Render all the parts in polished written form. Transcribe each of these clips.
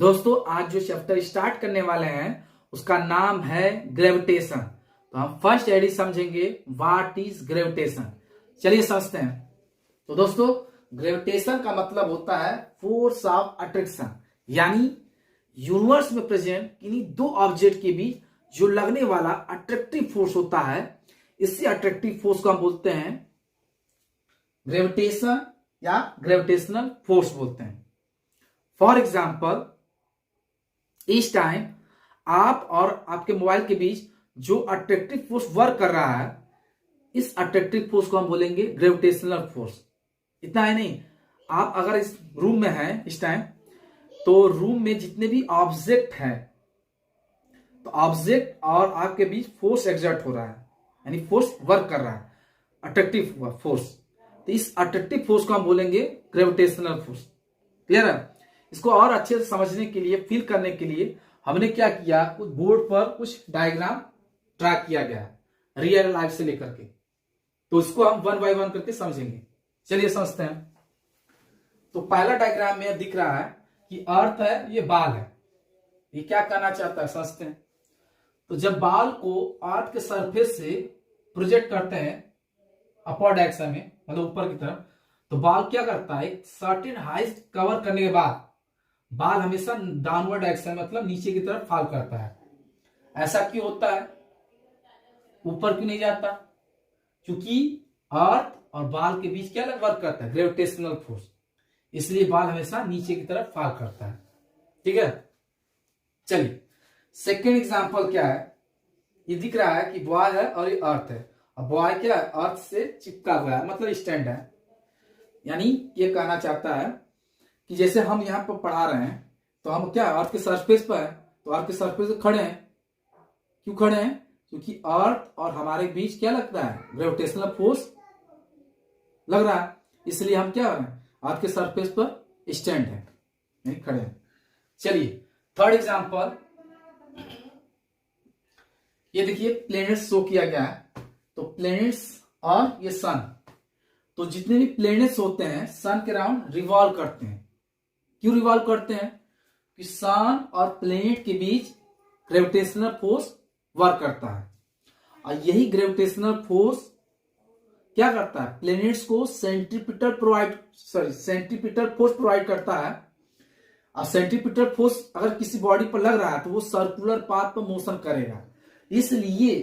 दोस्तों आज जो चैप्टर स्टार्ट करने वाले हैं उसका नाम है ग्रेविटेशन। तो हम फर्स्ट एडी समझेंगे व्हाट इज ग्रेविटेशन। चलिए समझते हैं। तो दोस्तों ग्रेविटेशन का मतलब होता है फोर्स ऑफ अट्रैक्शन, यानी यूनिवर्स में प्रेजेंट किन्हीं दो ऑब्जेक्ट के बीच जो लगने वाला अट्रैक्टिव फोर्स होता है, इसी अट्रैक्टिव फोर्स को हम बोलते हैं ग्रेविटेशन या ग्रेविटेशनल फोर्स बोलते हैं। फॉर एग्जाम्पल, इस टाइम आप और आपके मोबाइल के बीच जो अट्रैक्टिव फोर्स वर्क कर रहा है, इस अट्रैक्टिव फोर्स को हम बोलेंगे ग्रेविटेशनल फोर्स। इतना ही नहीं, आप अगर इस रूम में हैं इस टाइम, तो रूम में जितने भी ऑब्जेक्ट हैं, तो ऑब्जेक्ट और आपके बीच फोर्स एक्सर्ट हो रहा है, यानी फोर्स वर्क कर रहा है, अट्रैक्टिव फोर्स। तो इस अट्रैक्टिव फोर्स को हम बोलेंगे ग्रेविटेशनल फोर्स। क्लियर है? इसको और अच्छे से समझने के लिए, फील करने के लिए हमने क्या किया, कुछ बोर्ड पर कुछ डायग्राम ड्रा किया गया है रियल लाइफ से लेकर के। तो इसको हम वन बाय वन करके समझेंगे। चलिए समझते हैं। तो पहला डायग्राम में दिख रहा है कि अर्थ है, ये बाल है। ये क्या कहना चाहता है समझते हैं। तो जब बाल को अर्थ के सरफेस से प्रोजेक्ट करते हैं अपवर्ड डायरेक्शन में, मतलब ऊपर की तरफ, तो बाल क्या करता है, एक सर्टेन हाइट कवर करने के बाद बाल हमेशा डाउनवर्ड डायरेक्शन मतलब नीचे की तरफ फॉल करता है। ऐसा क्यों होता है? ऊपर क्यों नहीं जाता? क्योंकि अर्थ और बाल के बीच क्या वर्क करता है, ग्रेविटेशनल फोर्स। इसलिए बाल हमेशा नीचे की तरफ फॉल करता है। ठीक है, चलिए सेकेंड एग्जांपल क्या है। ये दिख रहा है कि बॉय है और ये अर्थ है, और बॉय क्या है, अर्थ से चिपका हुआ है, मतलब स्टैंड है। यानी ये कहना चाहता है कि जैसे हम यहाँ पर पढ़ा रहे हैं, तो हम क्या अर्थ के सरफेस पर है, तो अर्थ के सरफेस पे खड़े हैं। क्यों खड़े हैं? क्योंकि अर्थ और हमारे बीच क्या लगता है, ग्रेविटेशनल फोर्स लग रहा है। इसलिए हम क्या है, अर्थ के सरफेस पर स्टैंड है, नहीं खड़े हैं। चलिए थर्ड एग्जांपल, ये देखिए प्लैनेट्स शो किया गया है। तो प्लैनेट्स और ये सन, तो जितने भी प्लैनेट्स होते हैं सन के अराउंड रिवॉल्व करते हैं। क्यों रिवॉल्व करते हैं? कि सन और प्लैनेट के बीच ग्रेविटेशनल फोर्स वर्क करता है, और यही ग्रेविटेशनल फोर्स क्या करता है, प्लैनेट्स को सेंट्रीपिटल फोर्स प्रोवाइड करता है। और सेंट्रीपिटल फोर्स अगर किसी बॉडी पर लग रहा है तो वो सर्कुलर पाथ पर मोशन करेगा। इसलिए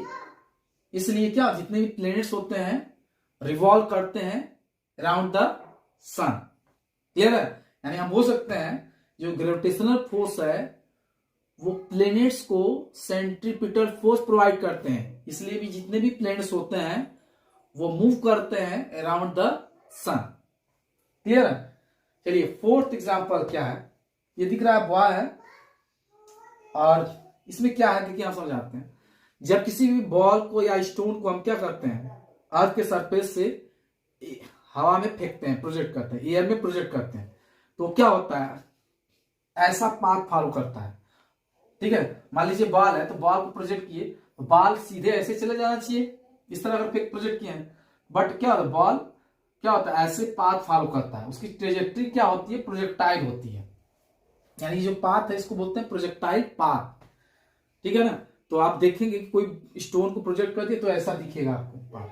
क्या, जितने भी प्लैनेट्स होते हैं रिवॉल्व करते हैं अराउंड द सन। क्लियर है? यानी हम बोल सकते हैं जो ग्रेविटेशनल फोर्स है वो प्लैनेट्स को सेंट्रीपिटल फोर्स प्रोवाइड करते हैं। इसलिए भी जितने भी प्लैनेट्स होते हैं वो मूव करते हैं अराउंड द सन। क्लियर है? चलिए फोर्थ एग्जांपल क्या है। ये दिख रहा है बॉय है, और इसमें क्या है देखिए, हम समझाते हैं। जब किसी भी बॉल को या स्टोन को हम क्या करते हैं, अर्थ के सरफेस से हवा में फेंकते हैं, प्रोजेक्ट करते हैं, एयर में प्रोजेक्ट करते हैं, तो क्या होता है, ऐसा पाथ फॉलो करता है। ठीक है, मान लीजिए बॉल है, तो बॉल को प्रोजेक्ट किए, तो बॉल सीधे ऐसे चले जाना चाहिए, इस तरह अगर फेंक प्रोजेक्ट किए हैं। बट क्या होता है, बॉल क्या होता है, ऐसे पाथ फॉलो करता है। उसकी ट्रेजेक्ट्री क्या होती है, प्रोजेक्टाइल होती है। यानी जो पाथ है इसको बोलते हैं प्रोजेक्टाइल पाथ। ठीक है ना? तो आप देखेंगे कि कोई स्टोन को प्रोजेक्ट कर दिया तो ऐसा दिखेगा आपको पाथ।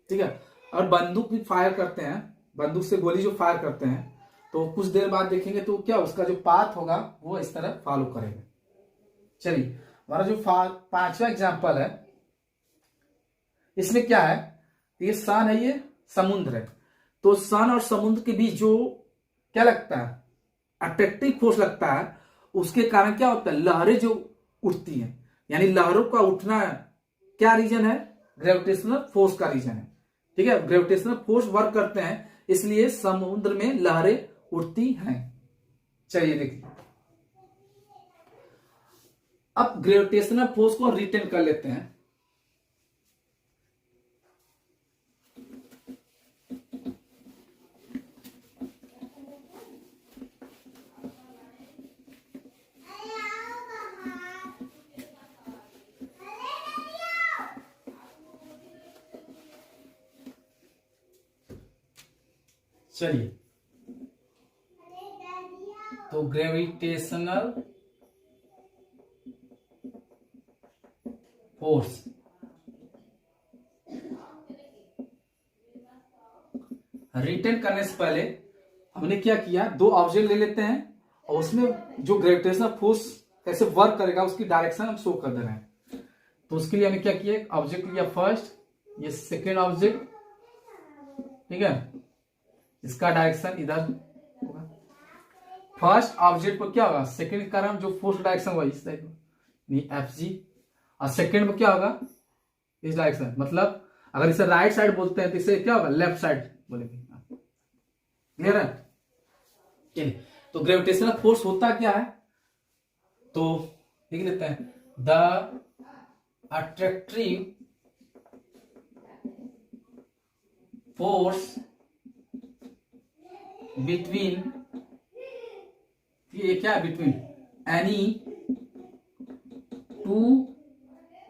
ठीक है, और बंदूक भी फायर करते हैं, बंदूक से गोली जो फायर करते हैं, तो कुछ देर बाद देखेंगे तो क्या उसका जो पाथ होगा वो इस तरह फॉलो करेगा। चलिए हमारा जो पांचवा एग्जांपल है, इसमें क्या है, ये सन है, ये समुद्र है। तो सन और समुद्र के बीच जो क्या लगता है, अट्रैक्टिव फोर्स लगता है, उसके कारण क्या होता है, लहरें जो उठती हैं। यानी लहरों का उठना क्या रीजन है, ग्रेविटेशनल फोर्स का रीजन है। ठीक है, ग्रेविटेशनल फोर्स वर्क करते हैं, इसलिए समुद्र में लहरें उठती हैं। चलिए देखिए, अब ग्रेविटेशनल फोर्स को रिटेन कर लेते हैं। चलिए तो ग्रेविटेशनल फोर्स रिटर्न करने से पहले हमने क्या किया, दो ऑब्जेक्ट ले लेते हैं और उसमें जो ग्रेविटेशनल फोर्स कैसे वर्क करेगा उसकी डायरेक्शन हम शो कर दे रहे हैं। तो उसके लिए हमने क्या किया, एक ऑब्जेक्ट लिया फर्स्ट, ये सेकेंड ऑब्जेक्ट, ठीक है, इसका डायरेक्शन इधर होगा। फर्स्ट ऑब्जेक्ट पर क्या होगा, सेकेंड का नाम जो फोर्स डायरेक्शन हुआ इस टाइप एफ जी, और सेकेंड में क्या होगा इस डायरेक्शन, मतलब अगर इसे राइट साइड बोलते हैं तो इसे क्या होगा लेफ्ट साइड बोलेंगे। क्लियर है? चलिए, तो ग्रेविटेशनल फोर्स होता क्या है, तो लिख लेते हैं, द अट्रैक्टिव फोर्स बिटवीन, ये क्या है, बिटवीन एनी टू,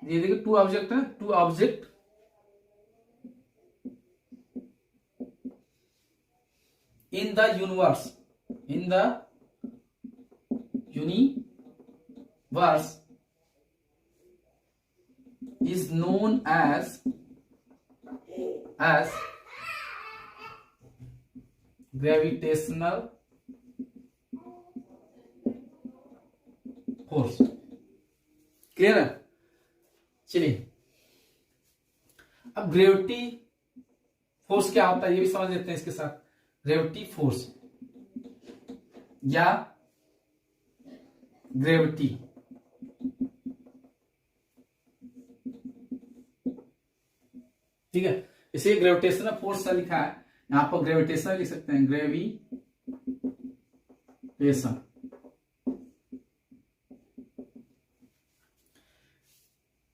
ये देखिए टू ऑब्जेक्ट है, two object in the universe, in the universe is known as gravitational force। Clear है? चलिए, अब ग्रेविटी फोर्स क्या होता है ये भी समझ लेते हैं इसके साथ। ग्रेविटी फोर्स या ग्रेविटी, ठीक है, इसे ग्रेविटेशनल फोर्स से लिखा है, यहां पर ग्रेविटेशन लिख सकते हैं, ग्रेविटेशन।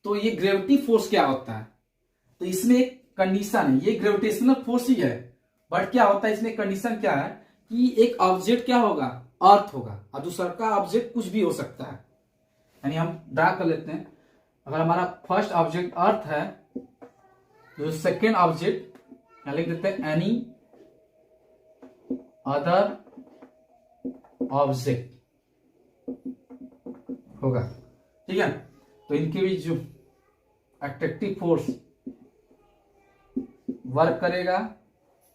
तो ये ग्रेविटी फोर्स क्या होता है, तो इसमें एक कंडीशन है, ये ग्रेविटेशनल फोर्स ही है, बट क्या होता है इसमें कंडीशन क्या है कि एक ऑब्जेक्ट क्या होगा, अर्थ होगा, और दूसरा का ऑब्जेक्ट कुछ भी हो सकता है। यानी हम ड्रा कर लेते हैं, अगर हमारा फर्स्ट ऑब्जेक्ट अर्थ है, तो सेकेंड ऑब्जेक्ट यहां लिख देते हैं एनी अदर ऑब्जेक्ट होगा, ठीक है। तो इनके बीच जो अट्रैक्टिव फोर्स वर्क करेगा,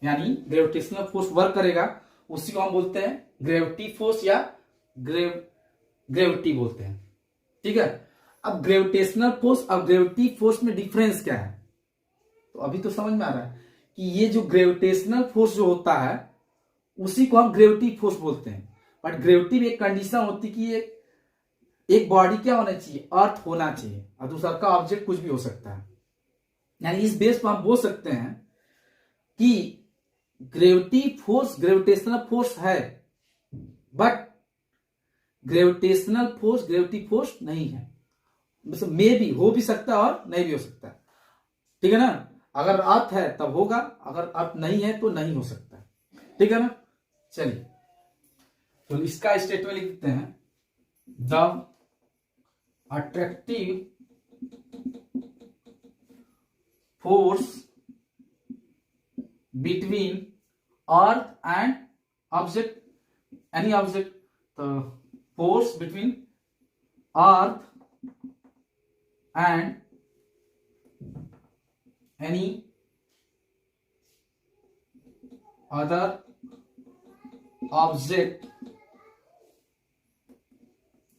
यानी ग्रेविटेशनल फोर्स वर्क करेगा, उसी को हम बोलते हैं ग्रेविटी फोर्स या ग्रेविटी बोलते हैं, ठीक है। अब ग्रेविटेशनल फोर्स और ग्रेविटी फोर्स में डिफरेंस क्या है, तो अभी तो समझ में आ रहा है कि ये जो ग्रेविटेशनल फोर्स जो होता है उसी को हम ग्रेविटी फोर्स बोलते हैं, बट ग्रेविटी में एक कंडीशन होती है कि एक बॉडी क्या होना चाहिए, अर्थ होना चाहिए, और दूसरा का ऑब्जेक्ट कुछ भी हो सकता है। यानी इस बेस पर हम बोल सकते हैं कि ग्रेविटी फोर्स ग्रेविटेशनल फोर्स है, but gravitational force gravity force नहीं है, मतलब मे भी हो भी सकता है और नहीं भी हो सकता है, ठीक है ना। अगर अर्थ है तब होगा, अगर अर्थ नहीं है तो नहीं हो सकता, ठीक है ना। चलिए, तो इसका स्टेटमेंट लिख देते हैं, the attractive force between Earth and object, any object, तो force between Earth and any other object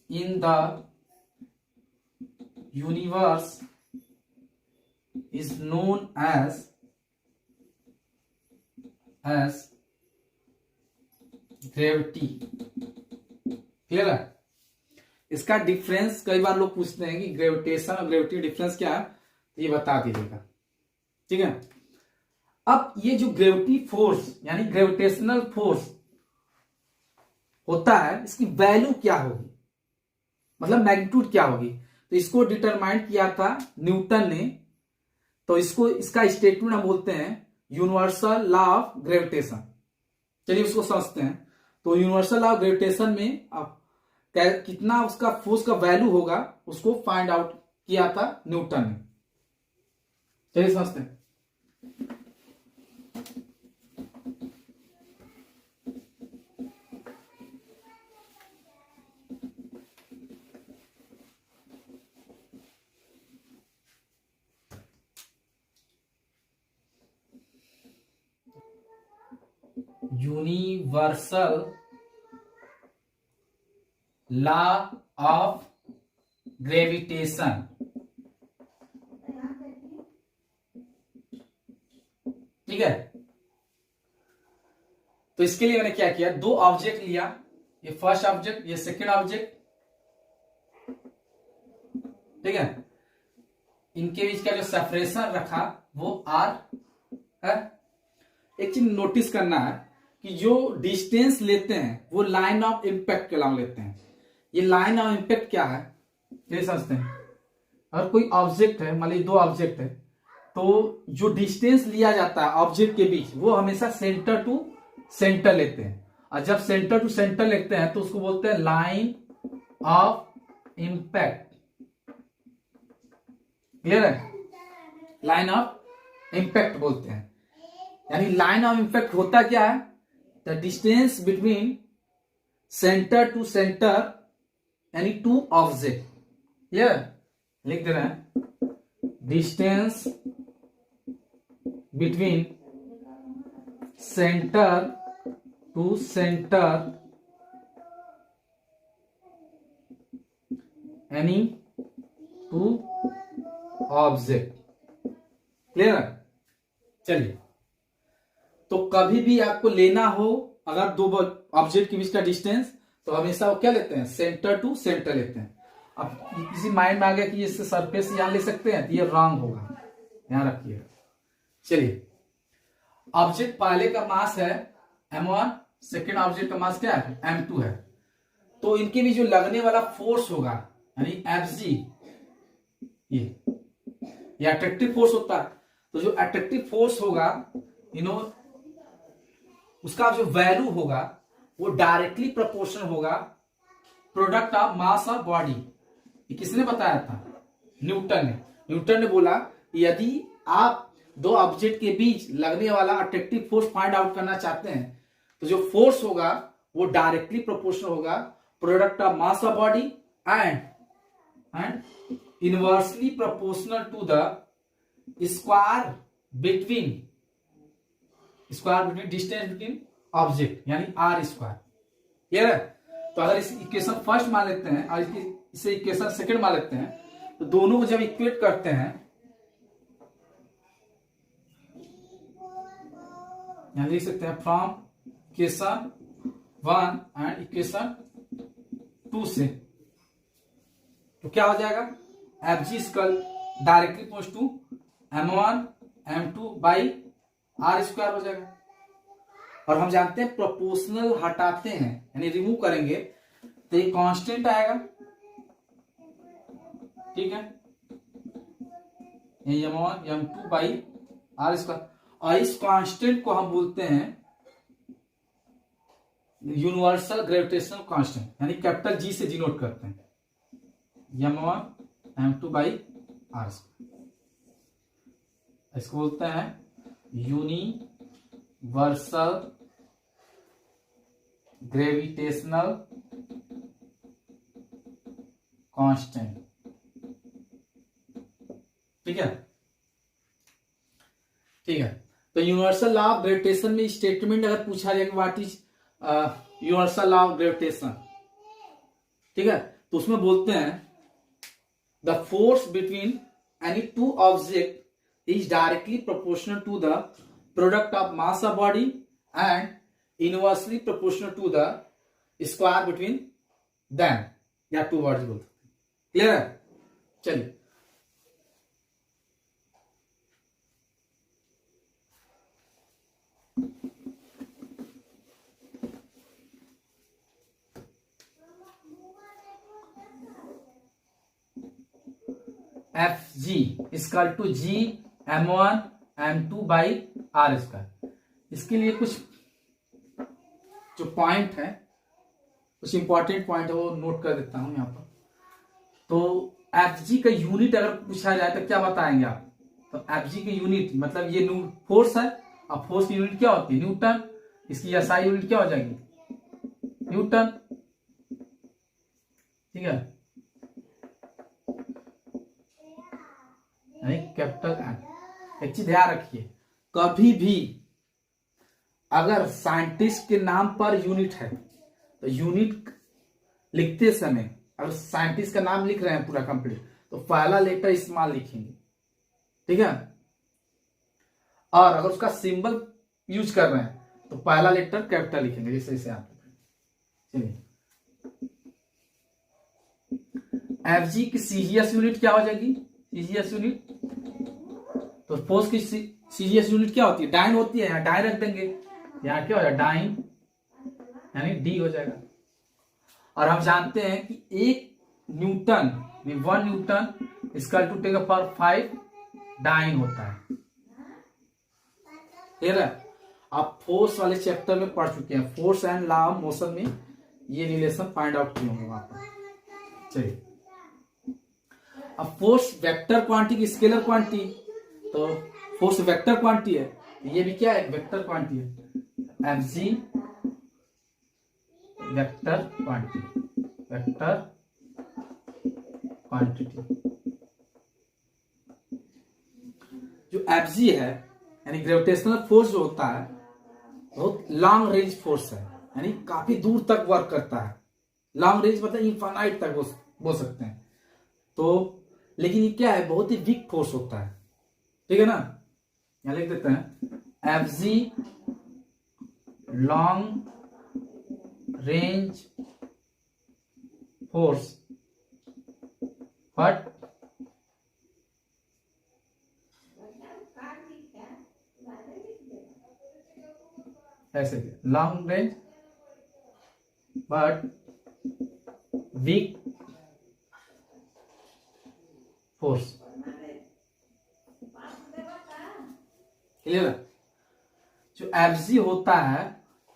in the universe is known as gravity। Clear है? इसका डिफरेंस कई बार लोग पूछते हैं कि ग्रेविटेशन और ग्रेविटी डिफरेंस क्या है, तो ये बता दीजिएगा, ठीक है। अब ये जो ग्रेविटी फोर्स यानी ग्रेविटेशनल फोर्स होता है, इसकी वैल्यू क्या होगी, मतलब मैग्नीट्यूड क्या होगी, तो इसको डिटरमाइन किया था न्यूटन ने। तो इसको इसका स्टेटमेंट हम बोलते हैं यूनिवर्सल लॉ ऑफ ग्रेविटेशन। चलिए उसको समझते हैं। तो यूनिवर्सल लॉ ऑफ ग्रेविटेशन में आप कितना उसका फोर्स का वैल्यू होगा उसको फाइंड आउट किया था न्यूटन ने। चलिए समझते हैं। Universal law of gravitation. ठीक है, तो इसके लिए मैंने क्या किया, दो ऑब्जेक्ट लिया, ये फर्स्ट ऑब्जेक्ट, ये सेकेंड ऑब्जेक्ट। ठीक है, इनके बीच का जो सेपरेशन रखा वो आर है। एक चीज नोटिस करना है कि जो डिस्टेंस लेते हैं वो लाइन ऑफ इम्पैक्ट के नाम लेते हैं। ये लाइन ऑफ इम्पैक्ट क्या है ये समझते हैं। अगर कोई ऑब्जेक्ट है, मान लीजिए दो ऑब्जेक्ट है, तो जो डिस्टेंस लिया जाता है ऑब्जेक्ट के बीच वो हमेशा सेंटर टू सेंटर लेते हैं, और जब सेंटर टू सेंटर लेते हैं तो उसको बोलते हैं लाइन ऑफ इम्पैक्ट। क्लियर है, लाइन ऑफ इम्पैक्ट बोलते हैं। यानी लाइन ऑफ इम्पैक्ट होता क्या है, the distance between centre to centre यानी टू ऑब्जेक्ट। क्लियर, लिख दे रहे हैं, distance between centre to centre any two object. Clear है, चलिए, तो कभी भी आपको लेना हो अगर दो ऑब्जेक्ट के बीच का डिस्टेंस, तो हमेशा वो क्या लेते हैं, सेंटर टू सेंटर लेते हैं। अब किसी माइंड में आ गया कि इससे सरफेस यहां ले सकते हैं, तो ये रॉन्ग होगा, ध्यान रखिएगा। चलिए, ऑब्जेक्ट पहले का मास है m1, सेकेंड ऑब्जेक्ट का मास क्या है, m2 है। तो इनके भी जो लगने वाला फोर्स होगा यानी Fg, ये अट्रैक्टिव फोर्स होता है। तो जो अट्रैक्टिव फोर्स होगा उसका जो वैल्यू होगा वो डायरेक्टली प्रोपोर्शनल होगा product of mass of body. ये किसने बताया था, न्यूटन ने बोला यदि आप दो ऑब्जेक्ट के बीच लगने वाला अट्रैक्टिव फोर्स फाइंड आउट करना चाहते हैं तो जो फोर्स होगा वो डायरेक्टली प्रोपोर्शनल होगा product of mass of body and inversely proportional to the square between distance between object यानी आर स्क्वायर। क्लियर है, तो अगर इस इक्वेशन फर्स्ट मान लेते हैं और इसे इक्वेशन सेकंड मान लेते हैं तो दोनों को जब इक्वेट करते हैं, यहां लिख सकते हैं फ्रॉम इक्वेशन 1 एंड इक्वेशन 2 से, तो क्या हो जाएगा, Fg square directly equals to m1 m2 by R square हो जाएगा। और हम जानते हैं प्रोपोर्शनल हटाते हैं यानी रिमूव करेंगे तो ये कांस्टेंट आएगा। ठीक है, ये m1 m2 by R square, और इस कांस्टेंट को हम बोलते हैं यूनिवर्सल ग्रेविटेशनल कांस्टेंट यानी कैपिटल जी से डिनोट करते हैं, m1 m2 by R square. इसको बोलते हैं यूनिवर्सल ग्रेविटेशनल कांस्टेंट। ठीक है, ठीक है, तो यूनिवर्सल लॉ ऑफ ग्रेविटेशन में स्टेटमेंट अगर पूछा जाए what is universal law of gravitation, ठीक है, तो उसमें बोलते हैं the force between any two object is directly proportional to the product of mass of body and inversely proportional to the square between them, या टू बॉडीज बोलते हैं। Clear है, चलिए, Fg equal to G m1 m2 by R square. इसके लिए कुछ जो point है, कुछ इंपॉर्टेंट पॉइंट है वो नोट कर देता हूं यहां पर। तो Fg का यूनिट अगर पूछा जाए तो क्या बताएंगे आप, तो Fg की यूनिट मतलब ये फोर्स है, अब फोर्स की यूनिट क्या होती है, न्यूटन। इसकी एसआई यूनिट क्या हो जाएगी, न्यूटन। ठीक है, कैपिटल एन। एक चीज ध्यान रखिए, कभी भी अगर साइंटिस्ट के नाम पर यूनिट है तो यूनिट लिखते समय अगर साइंटिस्ट का नाम लिख रहे हैं पूरा कंप्लीट तो पहला लेटर स्मॉल लिखेंगे, ठीक है। और अगर उसका सिंबल यूज कर रहे हैं तो पहला लेटर कैपिटल लिखेंगे, जैसे इसे आप चलिए। एफजी की सीजीएस यूनिट क्या हो जाएगी, सीजीएस यूनिट, तो फोर्स की सीजीएस यूनिट क्या होती है, डाइन होती है, यहाँ डाइन रख देंगे, यहाँ क्या हो जाएगा डाइन, यानी डी हो जाएगा। और हम जानते हैं कि 1 न्यूटन इसका टू टेन पावर 5 डाइन होता है, क्लियर है। आप फोर्स वाले चैप्टर में पढ़ चुके हैं, force and law of motion में ये रिलेशन फाइंड आउट किए होंगे वहां पर। चलिए, अब force vector quantity, scalar quantity, तो फोर्स वेक्टर क्वांटिटी है, ये भी क्या है, वेक्टर क्वांटिटी है। F G vector quantity, vector quantity. जो एफ जी है यानी ग्रेविटेशनल फोर्स जो होता है बहुत लॉन्ग रेंज फोर्स है, यानी काफी दूर तक वर्क करता है। लॉन्ग रेंज मतलब इनफाइनाइट तक बोल सकते हैं। तो लेकिन ये क्या है, बहुत ही वीक फोर्स होता है, ठीक है ना। यहां लिख देते हैं F G long range force, but ऐसे long range but weak force, clear है। जो एफजी होता है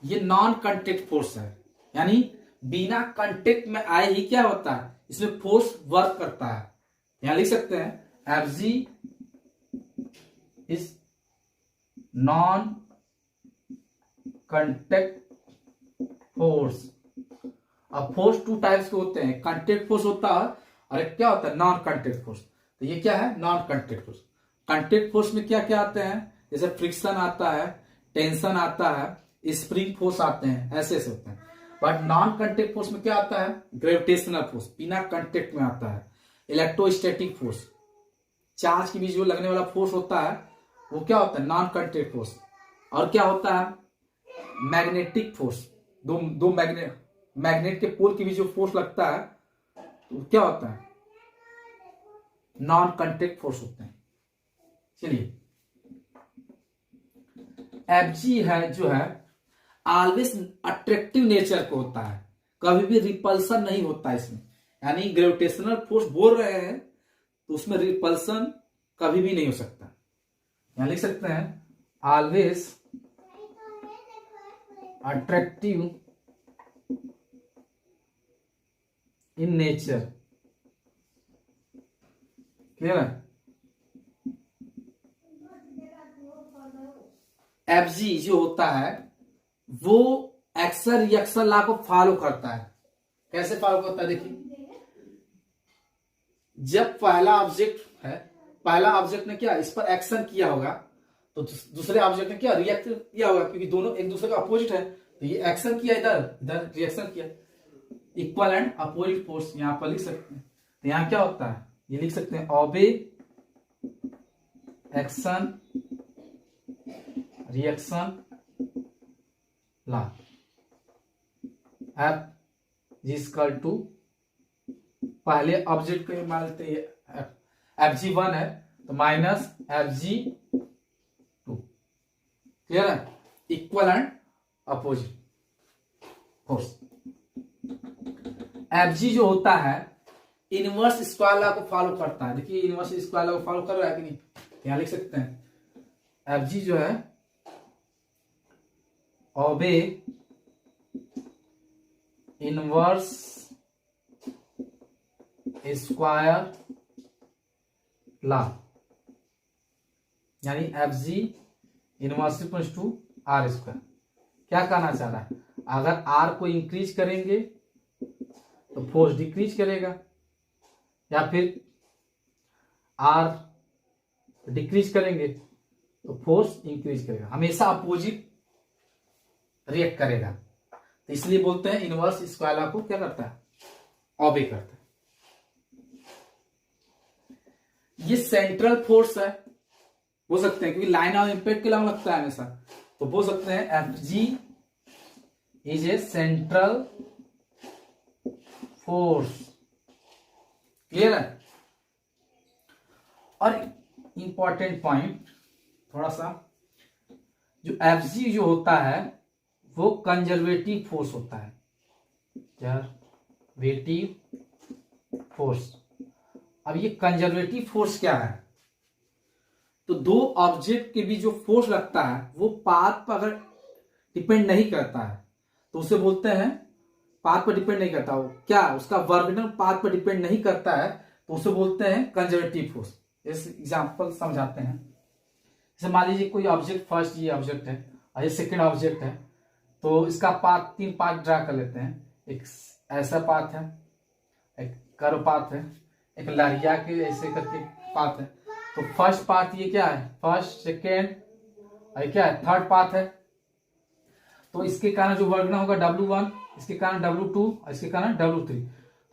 ये नॉन कांटेक्ट फोर्स है, यानी बिना कांटेक्ट में आए ही क्या होता है, इसमें फोर्स वर्क करता है। यहां लिख सकते हैं FG is non contact force. अब फोर्स टू टाइप्स के होते हैं, कांटेक्ट फोर्स होता है और एक क्या होता है नॉन कांटेक्ट फोर्स। तो ये क्या है, non contact force. Contact force में क्या क्या आते हैं, जैसे फ्रिक्शन आता है, टेंशन आता है, स्प्रिंग फोर्स आते हैं, ऐसे ऐसे होते हैं। बट नॉन कांटेक्ट फोर्स में क्या आता है, ग्रेविटेशनल फोर्स, बिना कांटेक्ट में आता है। इलेक्ट्रोस्टैटिक फोर्स, चार्ज के बीच जो लगने वाला फोर्स होता है वो क्या होता है, नॉन कांटेक्ट फोर्स। और क्या होता है, मैग्नेटिक फोर्स, दो मैग्नेट के पोल के बीच जो फोर्स लगता है तो क्या होता है, नॉन कांटेक्ट फोर्स होते हैं। चलिए, एफजी है जो है ऑलवेज अट्रैक्टिव नेचर को होता है, कभी भी रिपल्सन नहीं होता इसमें। यानी ग्रेविटेशनल फोर्स बोल रहे हैं तो उसमें रिपल्सन कभी भी नहीं हो सकता। यहां लिख सकते हैं always attractive in nature, clear है। एफजी जो होता है वो एक्शन रिएक्शन लॉ को फॉलो करता है। कैसे फॉलो करता है, देखिए, जब पहला ऑब्जेक्ट है, पहला ऑब्जेक्ट ने क्या इस पर एक्शन किया होगा तो दूसरे ऑब्जेक्ट ने क्या रिएक्ट किया होगा, क्योंकि दोनों एक दूसरे का अपोजिट है। तो ये एक्शन किया, इधर इधर रिएक्शन किया, इक्वल एंड अपोजिट फोर्स यहां पर लिख सकते हैं। तो यहां क्या होता है, ये लिख सकते हैं obey action reaction law, F G equal to, पहले ऑब्जेक्ट को मान लेते हैं एफ जी 1 है तो माइनस एफ जी 2, क्लियर है, equal and opposite force. F G जो होता है इनवर्स स्क्वायर लॉ को फॉलो करता है। देखिए इनवर्स स्क्वायर लॉ को फॉलो कर रहा है कि नहीं, यहां लिख सकते हैं एफ जी जो है ओबे इनवर्स स्क्वायर लॉ, यानी F G inverse equal to R square. क्या कहना चाह रहा है, अगर आर को इंक्रीज करेंगे तो फोर्स डिक्रीज करेगा, या फिर आर डिक्रीज करेंगे तो फोर्स इंक्रीज करेगा। हमेशा अपोजिट रिएक्ट करेगा। तो इसलिए बोलते हैं इनवर्स इसको लॉ को क्या करता है, ऑबे करता है। ये सेंट्रल फोर्स है बोल सकते हैं, क्योंकि लाइन ऑफ इम्पैक्ट के लॉन्ग लगता है हमेशा, तो बोल सकते हैं F ji is a central force. Clear है। और इंपॉर्टेंट पॉइंट थोड़ा सा, जो एफ जी जो होता है वो कंजर्वेटिव फोर्स होता है, कंजर्वेटिव फोर्स। अब ये कंजर्वेटिव फोर्स क्या है, तो दो ऑब्जेक्ट के बीच जो फोर्स लगता है वो पाथ पर अगर डिपेंड नहीं करता है तो उसे बोलते हैं, पाथ पर डिपेंड नहीं करता, वो क्या उसका वर्क डन पाथ पर डिपेंड नहीं करता है तो उसे बोलते हैं कंजर्वेटिव फोर्स। इस एग्जांपल समझाते हैं। जैसे मान लीजिए कोई ऑब्जेक्ट, फर्स्ट ये ऑब्जेक्ट है और ये सेकेंड ऑब्जेक्ट है, तो इसका पाथ, तीन पाथ ड्रा कर लेते हैं। एक ऐसा पाथ है, एक कर्व पाथ है, एक लहरिया के ऐसे करके पाथ है। तो फर्स्ट पाथ ये क्या है, फर्स्ट सेकेंड और क्या है, थर्ड पाथ है। तो इसके कारण जो वर्क डन होगा W1, इसके कारण W2 और इसके कारण W3।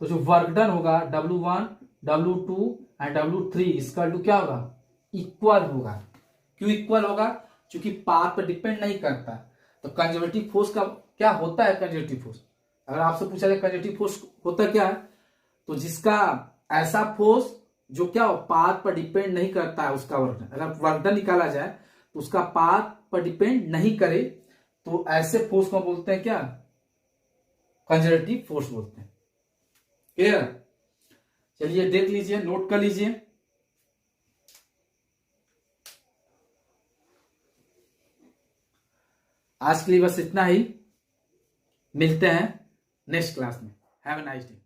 तो जो वर्क डन होगा W1, W2 एंड W3 इसका टू क्या होगा, इक्वल होगा। क्यों इक्वल होगा, क्योंकि पाथ पर डिपेंड नहीं करता। तो कंजर्वेटिव फोर्स का क्या होता है, कंजर्वेटिव फोर्स अगर आपसे पूछा जाए कंजर्वेटिव फोर्स होता क्या है, तो जिसका ऐसा फोर्स जो क्या हो, पाथ पर डिपेंड नहीं करता है उसका वर्क डन। अगर वर्क डन निकाला जाए तो उसका पाथ पर डिपेंड नहीं करे, तो ऐसे फोर्स को बोलते हैं क्या, कंजर्वेटिव फोर्स बोलते हैं। क्लियर। चलिए देख लीजिए, नोट कर लीजिए। आज के लिए बस इतना ही, मिलते हैं नेक्स्ट क्लास में। Have a nice day.